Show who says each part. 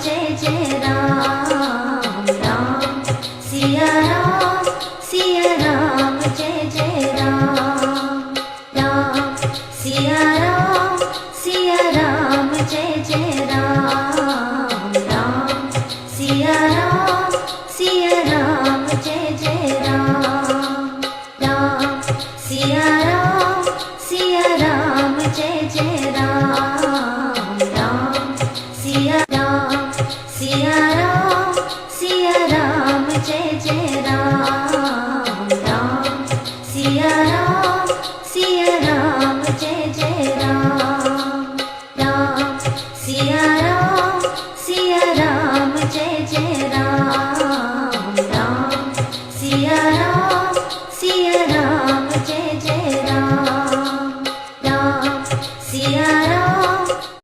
Speaker 1: Jai Jai Ram Ram Siya Ram Jai Jai Ram Ram Siya Ram Jai Jai Ram Ram Siya Ram Jai Jai Ram Ram Siya Ram Jai Jai Ram Ram Siya Ram Jai Jai Ram Ram Siya Ram Jai Jai Ram Ram Siya